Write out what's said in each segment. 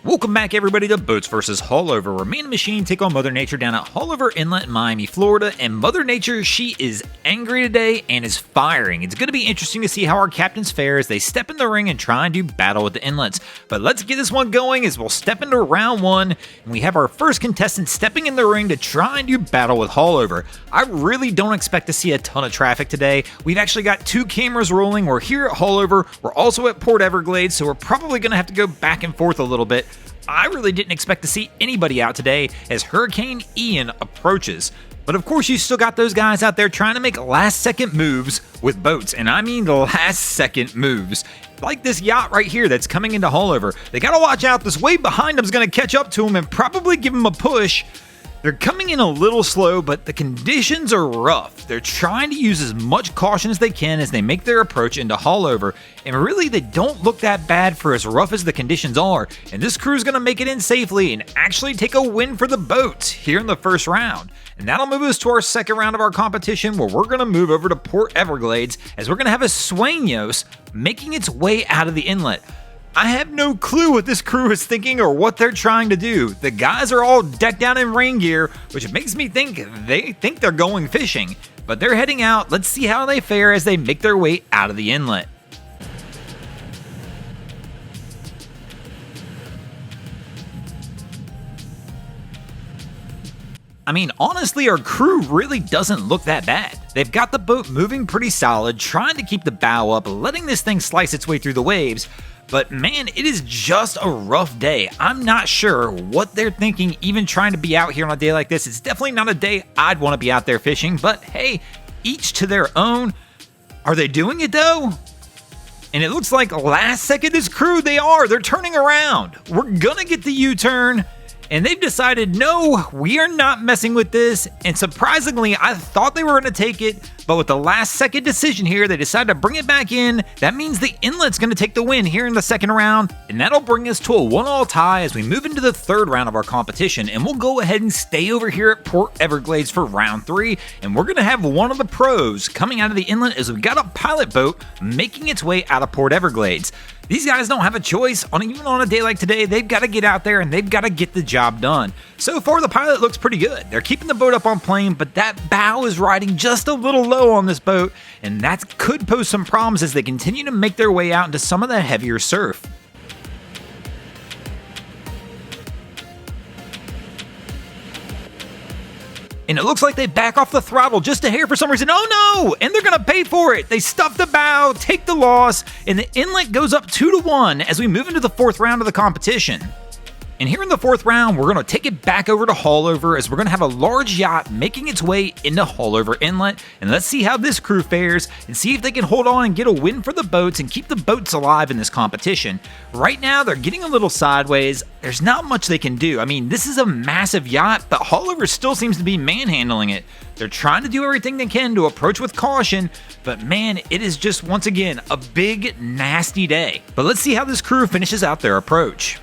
Welcome back, everybody, to Boats vs. Haulover, where man and machine take on Mother Nature down at Haulover Inlet in Miami, Florida. And Mother Nature, she is angry today and is firing. It's going to be interesting to see how our captains fare as they step in the ring and try and do battle with the inlets. But let's get this one going as we'll step into round one, and we have our first contestant stepping in the ring to try and do battle with Haulover. I really don't expect to see a ton of traffic today. We've actually got two cameras rolling. We're here at Haulover. We're also at Port Everglades, so we're probably going to have to go back and forth a little bit. I really didn't expect to see anybody out today as Hurricane Ian approaches. But of course, you still got those guys out there trying to make last-second moves with boats, and I mean last-second moves. Like this yacht right here that's coming into Haulover. They gotta watch out. This wave behind them is gonna catch up to them and probably give them a push. They're coming in a little slow, but the conditions are rough. They're trying to use as much caution as they can as they make their approach into Haulover, and really they don't look that bad for as rough as the conditions are, and this crew is going to make it in safely and actually take a win for the boats here in the first round. And that'll move us to our second round of our competition, where we're going to move over to Port Everglades as we're going to have a Sueños making its way out of the inlet. I have no clue what this crew is thinking or what they're trying to do. The guys are all decked out in rain gear, which makes me think they think they're going fishing. But they're heading out. Let's see how they fare as they make their way out of the inlet. I mean, honestly, our crew really doesn't look that bad. They've got the boat moving pretty solid, trying to keep the bow up, letting this thing slice its way through the waves. But man, it is just a rough day. I'm not sure what they're thinking, even trying to be out here on a day like this. It's definitely not a day I'd want to be out there fishing, but hey, each to their own. Are they doing it though? And it looks like last second this crew, they're turning around. We're gonna get the U-turn. And they've decided, no, we are not messing with this. And surprisingly, I thought they were going to take it, but with the last second decision here, they decided to bring it back in. That means the inlet's going to take the win here in the second round, and that'll bring us to a 1-1 tie as we move into the third round of our competition. And we'll go ahead and stay over here at Port Everglades for round 3, and we're going to have one of the pros coming out of the inlet as we've got a pilot boat making its way out of Port Everglades. These guys don't have a choice. Even on a day like today, they've got to get out there and they've got to get the job done. So far, the pilot looks pretty good. They're keeping the boat up on plane, but that bow is riding just a little low on this boat, and that could pose some problems as they continue to make their way out into some of the heavier surf. And it looks like they back off the throttle just a hair for some reason. Oh no! And they're gonna pay for it. They stuff the bow, take the loss, and the inlet goes up 2-1 as we move into the fourth round of the competition. And here in the fourth round, we're going to take it back over to Haulover as we're going to have a large yacht making its way into Haulover Inlet. And let's see how this crew fares and see if they can hold on and get a win for the boats and keep the boats alive in this competition. Right now, they're getting a little sideways. There's not much they can do. I mean, this is a massive yacht, but Haulover still seems to be manhandling it. They're trying to do everything they can to approach with caution, but man, it is just, once again, a big, nasty day. But let's see how this crew finishes out their approach.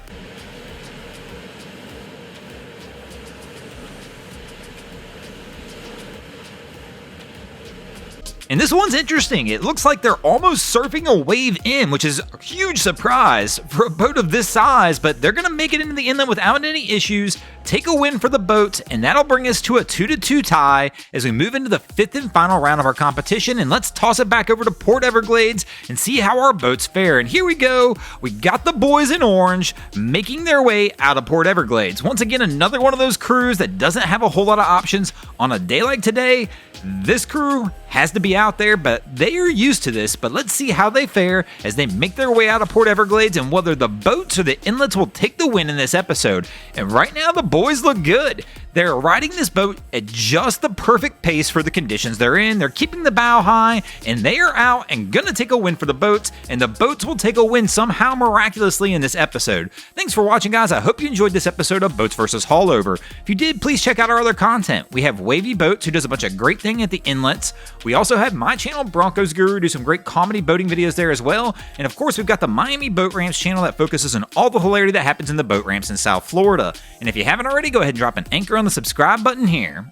And this one's interesting. It looks like they're almost surfing a wave in, which is a huge surprise for a boat of this size, but they're going to make it into the inlet without any issues, take a win for the boat, and that'll bring us to a 2-2 tie as we move into the fifth and final round of our competition. And let's toss it back over to Port Everglades and see how our boats fare. And here we go. We got the boys in orange making their way out of Port Everglades. Once again, another one of those crews that doesn't have a whole lot of options on a day like today. This crew has to be out there, but they are used to this. But let's see how they fare as they make their way out of Port Everglades and whether the boats or the inlets will take the win in this episode. And right now, the boys look good. They're riding this boat at just the perfect pace for the conditions they're in. They're keeping the bow high, and they are out and gonna take a win for the boats, and the boats will take a win somehow miraculously in this episode. Thanks for watching, guys. I hope you enjoyed this episode of Boats vs. Haulover. If you did, please check out our other content. We have Wavy Boats, who does a bunch of great things at the inlets. We also have my channel, Broncos Guru, do some great comedy boating videos there as well. And of course, we've got the Miami Boat Ramps channel that focuses on all the hilarity that happens in the boat ramps in South Florida. And if you haven't already, go ahead and drop an anchor on the subscribe button here.